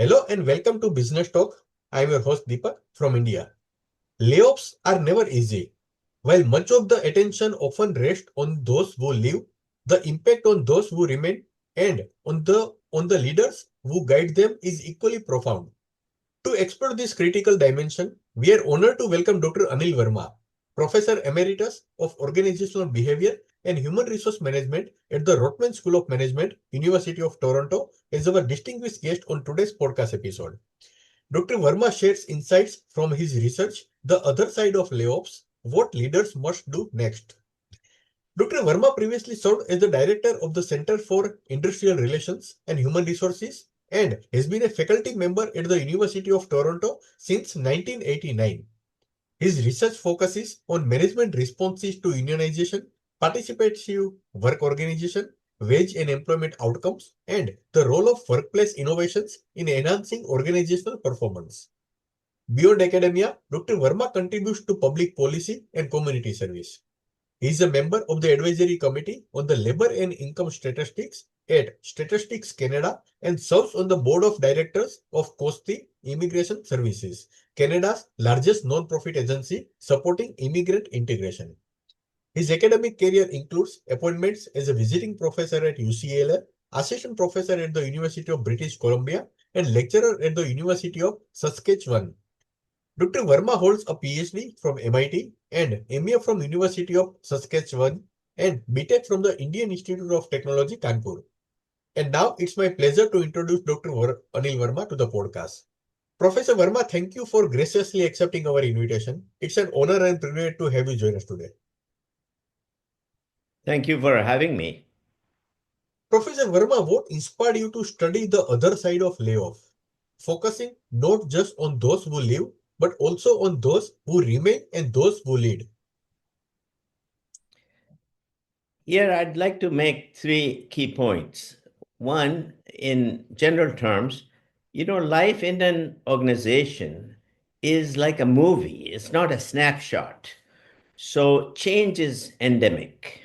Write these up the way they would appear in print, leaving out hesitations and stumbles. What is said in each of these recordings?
Hello and welcome to Business Talk. I am your host Deepak from India. Layoffs are never easy. While much of the attention often rests on those who leave, the impact on those who remain and on the leaders who guide them is equally profound. To explore this critical dimension, we are honored to welcome Dr. Anil Verma, Professor Emeritus of Organizational Behaviour and Human Resource Management at the Rotman School of Management, University of Toronto, as our distinguished guest on today's podcast episode. Dr. Verma shares insights from his research, The Other Side of Layoffs, What Leaders Must Do Next. Dr. Verma previously served as the director of the Center for Industrial Relations and Human Resources and has been a faculty member at the University of Toronto since 1989. His research focuses on management responses to unionization, participative work organization, wage and employment outcomes, and the role of workplace innovations in enhancing organizational performance. Beyond academia, Dr. Verma contributes to public policy and community service. He is a member of the Advisory Committee on the Labor and Income Statistics at Statistics Canada and serves on the Board of Directors of Costi Immigration Services, Canada's largest non-profit agency supporting immigrant integration. His academic career includes appointments as a visiting professor at UCLA, assistant professor at the University of British Columbia, and lecturer at the University of Saskatchewan. Dr. Verma holds a PhD from MIT and MA from University of Saskatchewan and BTech from the Indian Institute of Technology, Kanpur. And now it's my pleasure to introduce Dr. Anil Verma to the podcast. Professor Verma, thank you for graciously accepting our invitation. It's an honor and privilege to have you join us today. Thank you for having me. Professor Verma, what inspired you to study the other side of layoff, focusing not just on those who leave, but also on those who remain and those who lead? Here, I'd like to make three key points. One, in general terms, life in an organization is like a movie, it's not a snapshot. So, change is endemic.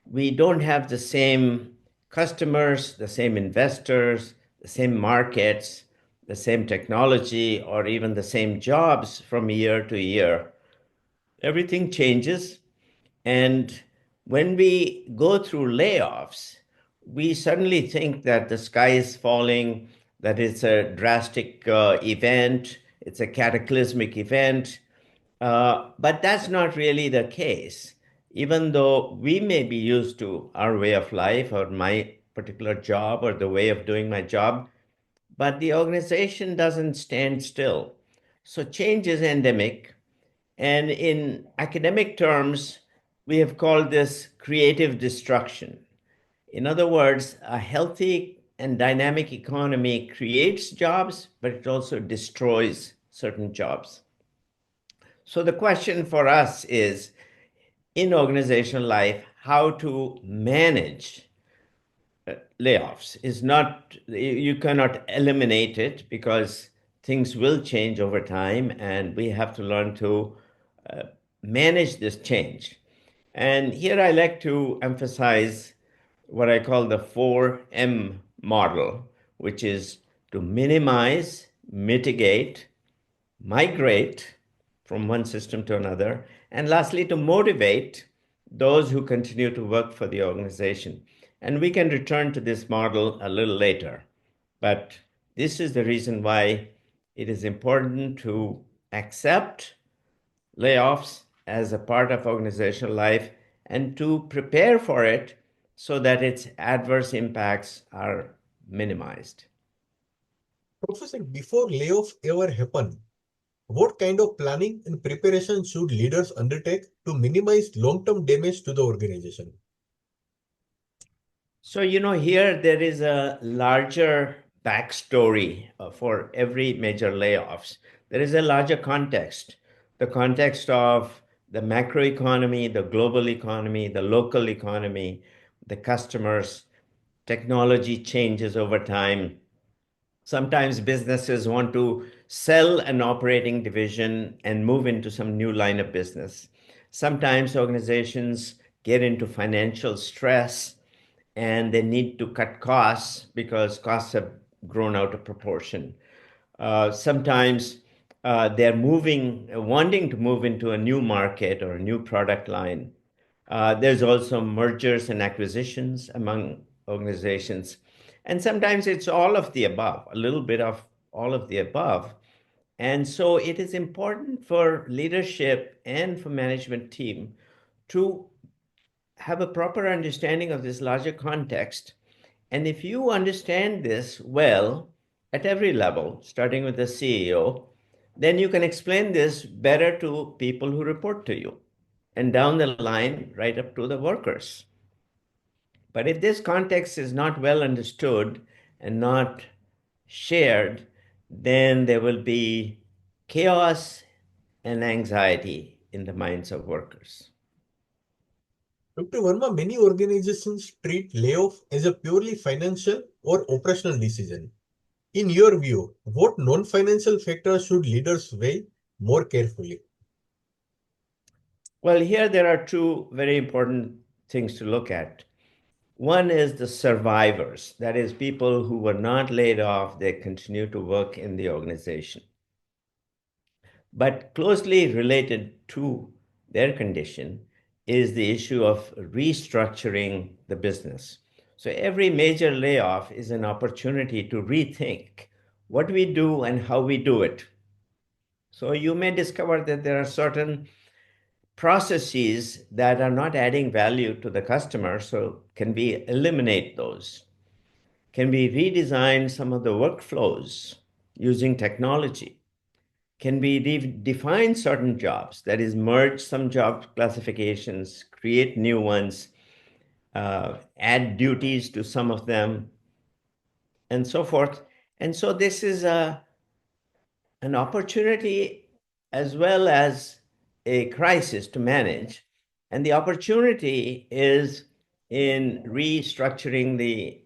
We don't have the same customers, the same investors, the same markets, the same technology, or even the same jobs from year to year. Everything changes. And when we go through layoffs, we suddenly think that the sky is falling, that it's a drastic event, it's a cataclysmic event. But that's not really the case. Even though we may be used to our way of life or my particular job or the way of doing my job, but the organization doesn't stand still. So change is endemic. And in academic terms, we have called this creative destruction. In other words, a healthy and dynamic economy creates jobs, but it also destroys certain jobs. So the question for us is, in organizational life, how to manage layoffs is not, you cannot eliminate it because things will change over time and we have to learn to manage this change. And here I like to emphasize what I call the 4M model, which is to minimize, mitigate, migrate from one system to another, and lastly, to motivate those who continue to work for the organization. And we can return to this model a little later. But this is the reason why it is important to accept layoffs as a part of organizational life and to prepare for it so that its adverse impacts are minimized. Professor, before layoff ever happen, what kind of planning and preparation should leaders undertake to minimize long-term damage to the organization? So, here there is a larger backstory for every major layoffs. There is a larger context, the context of the macroeconomy, the global economy, the local economy, the customers, technology changes over time. Sometimes businesses want to sell an operating division and move into some new line of business. Sometimes organizations get into financial stress and they need to cut costs because costs have grown out of proportion. Sometimes they're wanting to move into a new market or a new product line. There's also mergers and acquisitions among organizations. And sometimes it's all of the above, a little bit of all of the above. And so it is important for leadership and for management team to have a proper understanding of this larger context. And if you understand this well at every level, starting with the CEO, then you can explain this better to people who report to you and down the line, right up to the workers. But if this context is not well understood and not shared, then there will be chaos and anxiety in the minds of workers. Dr. Verma, many organizations treat layoff as a purely financial or operational decision. In your view, what non-financial factors should leaders weigh more carefully? Well, here there are two very important things to look at. One is the survivors, that is, people who were not laid off, they continue to work in the organization. But closely related to their condition is the issue of restructuring the business. So every major layoff is an opportunity to rethink what we do and how we do it. So you may discover that there are certain processes that are not adding value to the customer, so can we eliminate those? Can we redesign some of the workflows using technology? Can we define certain jobs, that is, merge some job classifications, create new ones, add duties to some of them, and so forth? And so this is an opportunity as well as a crisis to manage. And the opportunity is in restructuring the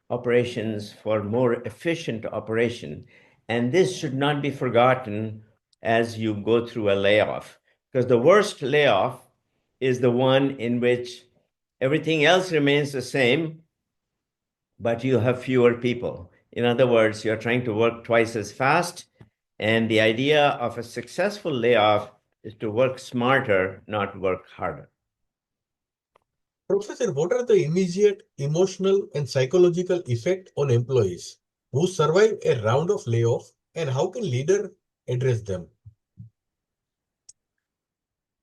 operations for more efficient operation. And this should not be forgotten as you go through a layoff, because the worst layoff is the one in which everything else remains the same, but you have fewer people. In other words, you're trying to work twice as fast. And the idea of a successful layoff is to work smarter, not work harder. Professor, what are the immediate emotional and psychological effect on employees who survive a round of layoff, and how can leader address them?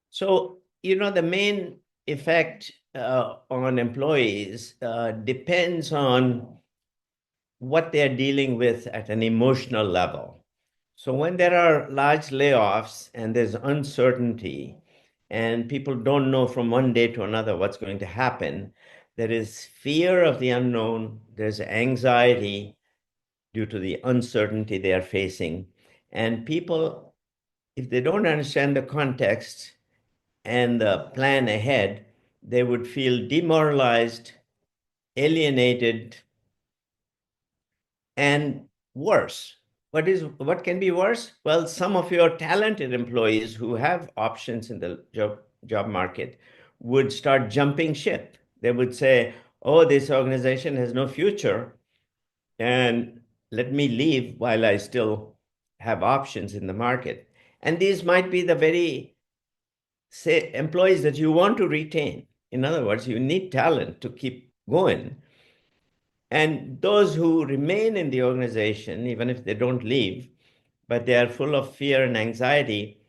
So, the main effect on employees depends on what they're dealing with at an emotional level. So when there are large layoffs and there's uncertainty and people don't know from one day to another what's going to happen, there is fear of the unknown, there's anxiety due to the uncertainty they are facing. And people, if they don't understand the context and the plan ahead, they would feel demoralized, alienated, and worse. What can be worse? Well, some of your talented employees who have options in the job market would start jumping ship. They would say, "Oh, this organization has no future, and let me leave while I still have options in the market." And these might be the very say employees that you want to retain. In other words, you need talent to keep going. And those who remain in the organization, even if they don't leave, but they are full of fear and anxiety,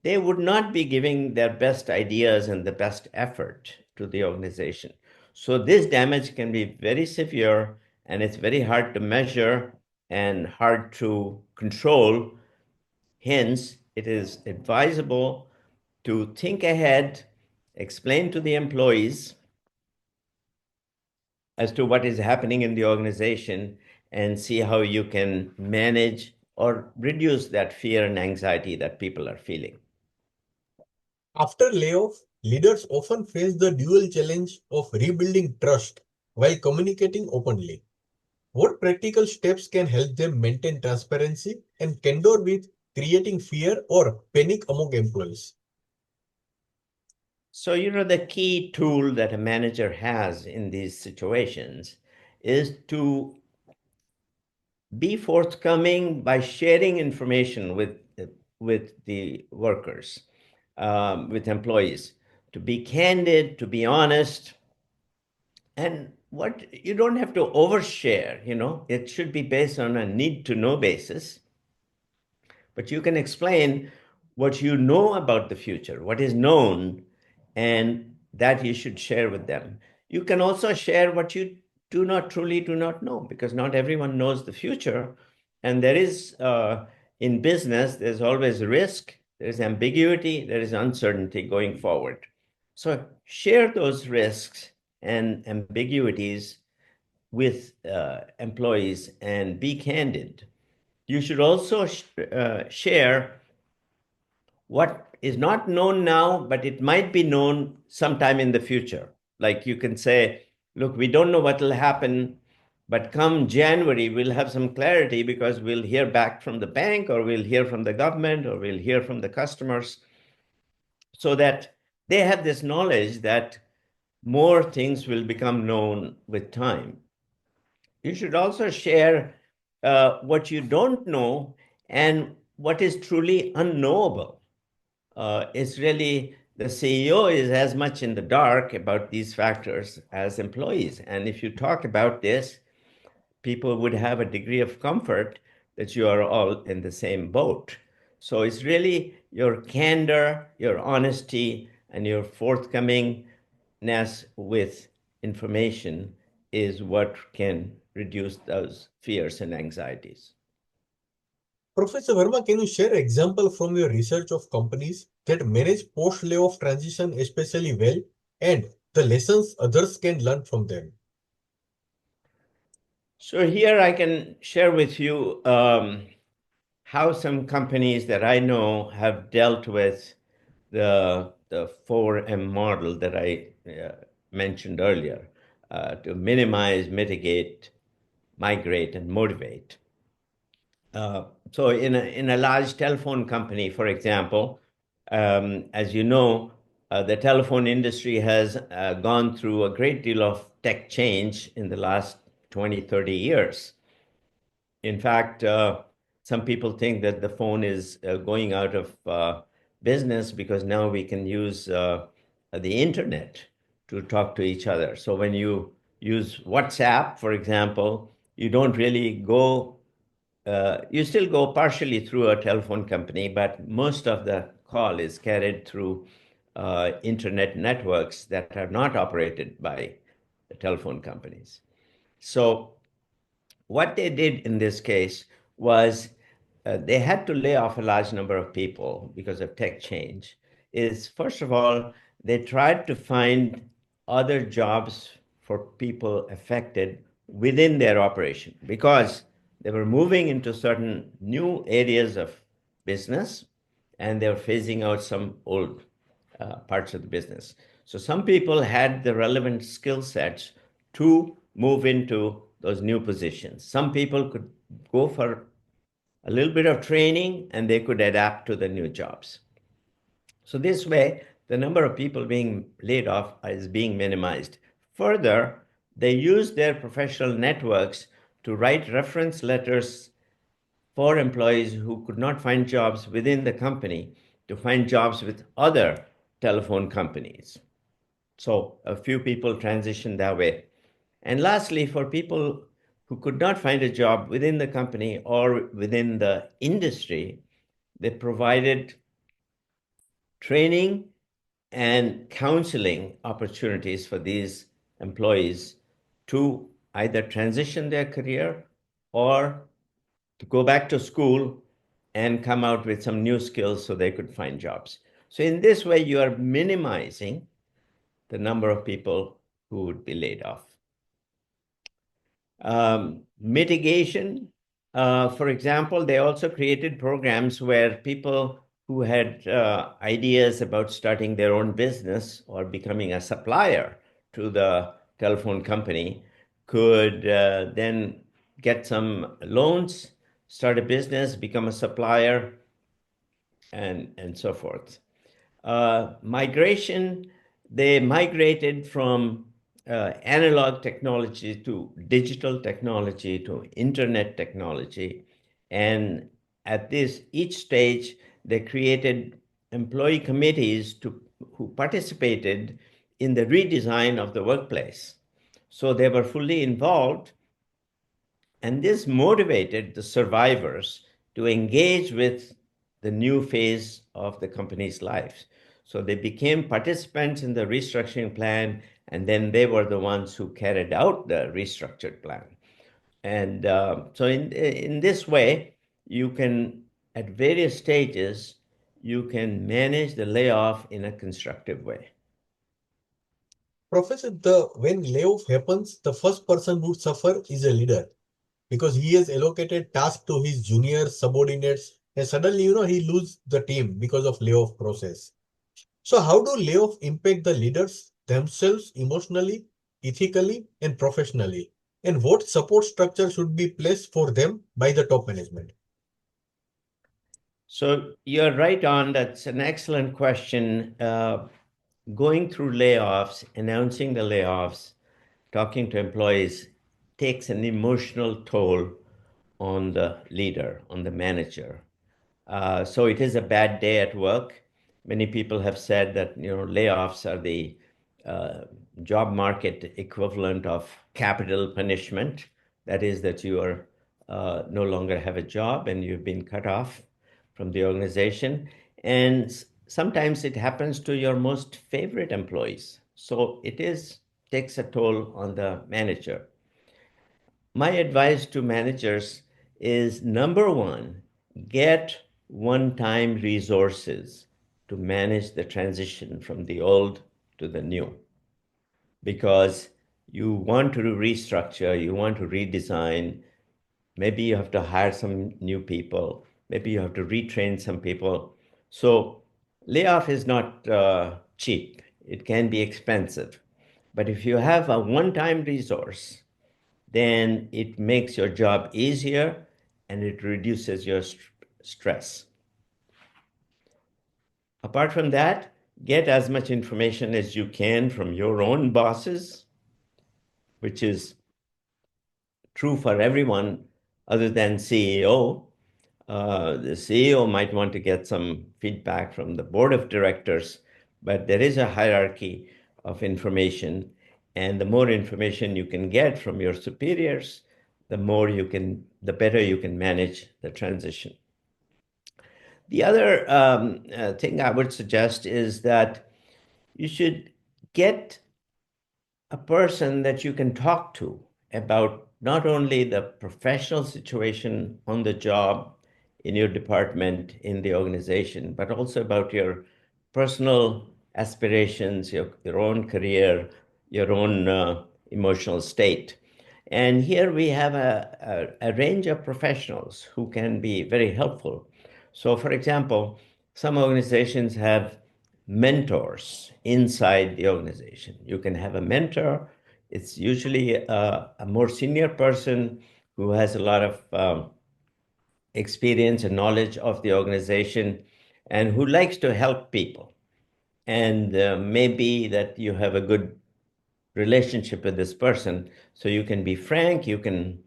they would not be giving their best ideas and the best effort to the organization. So this damage can be very severe, and it's very hard to measure and hard to control. Hence, it is advisable to think ahead, explain to the employees as to what is happening in the organization, and see how you can manage or reduce that fear and anxiety that people are feeling. After layoff, leaders often face the dual challenge of rebuilding trust while communicating openly. What practical steps can help them maintain transparency and candor with creating fear or panic among employees? So, the key tool that a manager has in these situations is to be forthcoming by sharing information with the workers, with employees, to be candid, to be honest, and what you don't have to overshare. It should be based on a need to know basis, but you can explain what you know about the future, what is known, and that you should share with them. You can also share what you truly do not know, because not everyone knows the future. And there is, in business, there's always risk, there's ambiguity, there is uncertainty going forward. So share those risks and ambiguities with employees and be candid. You should also share what is not known now, but it might be known sometime in the future. Like you can say, look, we don't know what will happen, but come January, we'll have some clarity because we'll hear back from the bank, or we'll hear from the government, or we'll hear from the customers, so that they have this knowledge that more things will become known with time. You should also share what you don't know and what is truly unknowable. It's really the CEO is as much in the dark about these factors as employees. And if you talk about this, people would have a degree of comfort that you are all in the same boat. So it's really your candor, your honesty, and your forthcomingness with information is what can reduce those fears and anxieties. Professor Verma, can you share example from your research of companies that manage post-layoff transition especially well and the lessons others can learn from them? So here I can share with you how some companies that I know have dealt with the 4M model that I mentioned earlier, to minimize, mitigate, migrate, and motivate. So in a large telephone company, for example, as you know, the telephone industry has gone through a great deal of tech change in the last 20, 30 years. In fact, some people think that the phone is going out of business because now we can use the internet to talk to each other. So when you use WhatsApp, for example, you don't really go, you still go partially through a telephone company, but most of the call is carried through internet networks that are not operated by the telephone companies. So what they did in this case was they had to lay off a large number of people because of tech change. Is first of all, they tried to find other jobs for people affected within their operation, because they were moving into certain new areas of business and they were phasing out some old parts of the business. So some people had the relevant skill sets to move into those new positions. Some people could go for a little bit of training and they could adapt to the new jobs. So this way, the number of people being laid off is being minimized. Further, they use their professional networks to write reference letters for employees who could not find jobs within the company to find jobs with other telephone companies. So a few people transitioned that way. And lastly, for people who could not find a job within the company or within the industry, they provided training and counseling opportunities for these employees to either transition their career or to go back to school and come out with some new skills so they could find jobs. So in this way, you are minimizing the number of people who would be laid off. Mitigation, for example, they also created programs where people who had ideas about starting their own business or becoming a supplier to the telephone company could then get some loans, start a business, become a supplier, and so forth. Migration, they migrated from analog technology to digital technology to internet technology. And at this each stage, they created employee committees who participated in the redesign of the workplace. So they were fully involved, and this motivated the survivors to engage with the new phase of the company's life. So they became participants in the restructuring plan, and then they were the ones who carried out the restructured plan. And so in this way, you can, at various stages, you can manage the layoff in a constructive way. Professor, when layoff happens, the first person who suffer is a leader because he has allocated tasks to his juniors, subordinates, and suddenly, he lose the team because of layoff process. So how do layoff impact the leaders themselves emotionally, ethically, and professionally? And what support structure should be placed for them by the top management? So you're right on. That's an excellent question. Going through layoffs, announcing the layoffs, talking to employees takes an emotional toll on the leader, on the manager. So it is a bad day at work. Many people have said that layoffs are the uh, job market equivalent of capital punishment. That is that you are no longer have a job and you've been cut off from the organization. And sometimes it happens to your most favorite employees. So it is takes a toll on the manager. My advice to managers is number one, get one time resources to manage the transition from the old to the new. Because you want to restructure, you want to redesign, maybe you have to hire some new people, maybe you have to retrain some people. So, layoff is not cheap, it can be expensive. But if you have a one time resource, then it makes your job easier and it reduces your stress. Apart from that, get as much information as you can from your own bosses, which is true for everyone other than CEO. The CEO might want to get some feedback from the board of directors, but there is a hierarchy of information. And the more information you can get from your superiors, the better you can manage the transition. The other thing I would suggest is that you should get a person that you can talk to about not only the professional situation on the job, in your department, in the organization, but also about your personal aspirations, your own career, your own emotional state. And here we have a range of professionals who can be very helpful. So, for example, some organizations have mentors inside the organization. You can have a mentor. It's usually a more senior person who has a lot of experience and knowledge of the organization and who likes to help people. And maybe that you have a good relationship with this person, so you can be frank. You can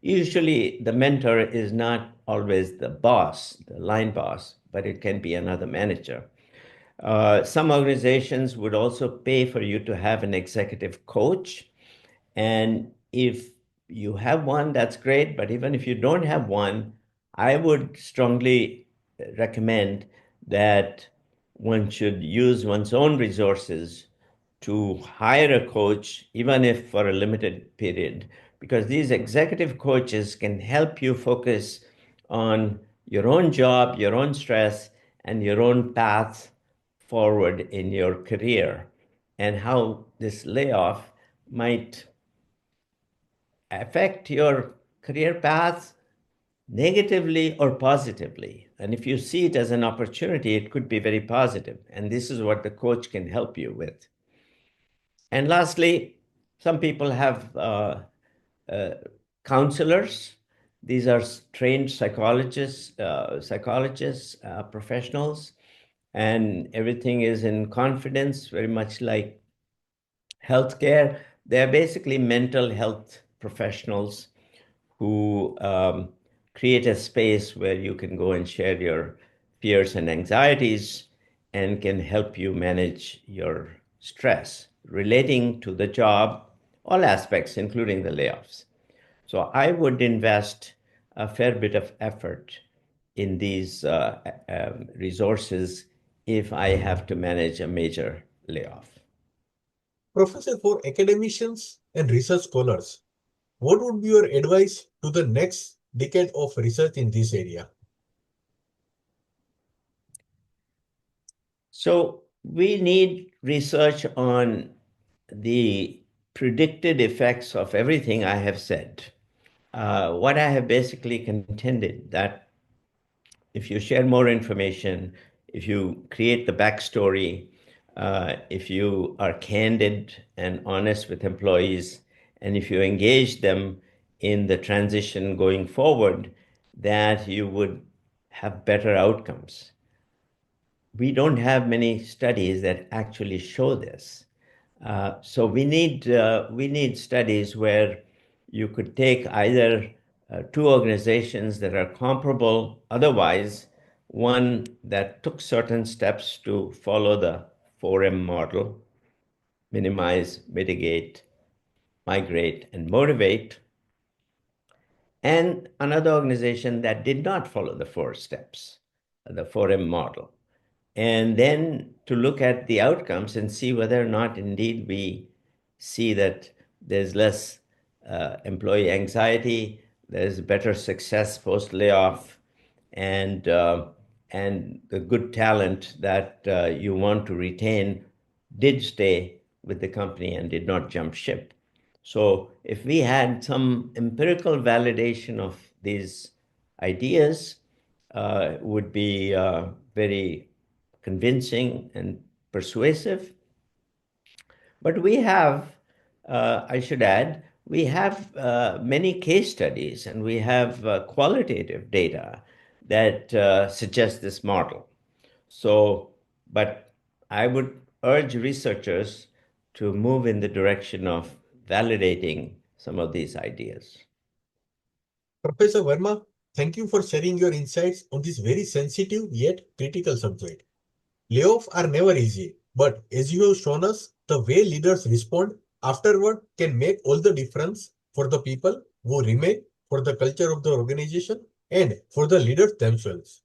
usually the mentor is not always the boss, the line boss, but it can be another manager. Some organizations would also pay for you to have an executive coach. And if you have one, that's great. But even if you don't have one, I would strongly recommend that one should use one's own resources to hire a coach, even if for a limited period, because these executive coaches can help you focus on your own job, your own stress, and your own path forward in your career, and how this layoff might affect your career path negatively or positively. And if you see it as an opportunity, it could be very positive. And this is what the coach can help you with. And lastly, some people have uh, counselors. These are trained psychologists, professionals, and everything is in confidence, very much like Healthcare, they're basically mental health professionals who create a space where you can go and share your fears and anxieties and can help you manage your stress relating to the job, all aspects, including the layoffs. So I would invest a fair bit of effort in these resources if I have to manage a major layoff. Professor, for academicians and research scholars, what would be your advice to the next decade of research in this area? So we need research on the predicted effects of everything I have said. What I have basically contended that if you share more information, if you create the backstory, if you are candid and honest with employees, and if you engage them in the transition going forward, that you would have better outcomes. We don't have many studies that actually show this. So we need studies where you could take either two organizations that are comparable, otherwise one that took certain steps to follow the 4M model: minimize, mitigate, migrate, and motivate, and another organization that did not follow the 4 steps, the 4M model, and then to look at the outcomes and see whether or not indeed we see that there's less employee anxiety, there's better success post layoff, and the good talent that you want to retain did stay with the company and did not jump ship. So if we had some empirical validation of these ideas, would be very convincing and persuasive. But we have, I should add, we have many case studies and we have qualitative data that suggest this model. So, but I would urge researchers to move in the direction of validating some of these ideas. Professor Verma, thank you for sharing your insights on this very sensitive yet critical subject. Layoffs are never easy, but as you have shown us, the way leaders respond afterward can make all the difference for the people who remain, for the culture of the organization, and for the leaders themselves.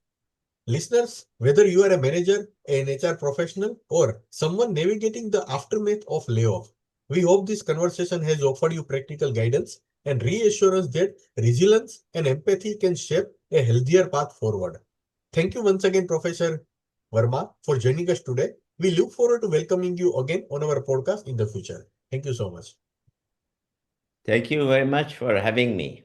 Listeners, whether you are a manager, an HR professional, or someone navigating the aftermath of layoff, we hope this conversation has offered you practical guidance and reassurance that resilience and empathy can shape a healthier path forward. Thank you once again, Professor Verma, for joining us today. We look forward to welcoming you again on our podcast in the future. Thank you so much. Thank you very much for having me.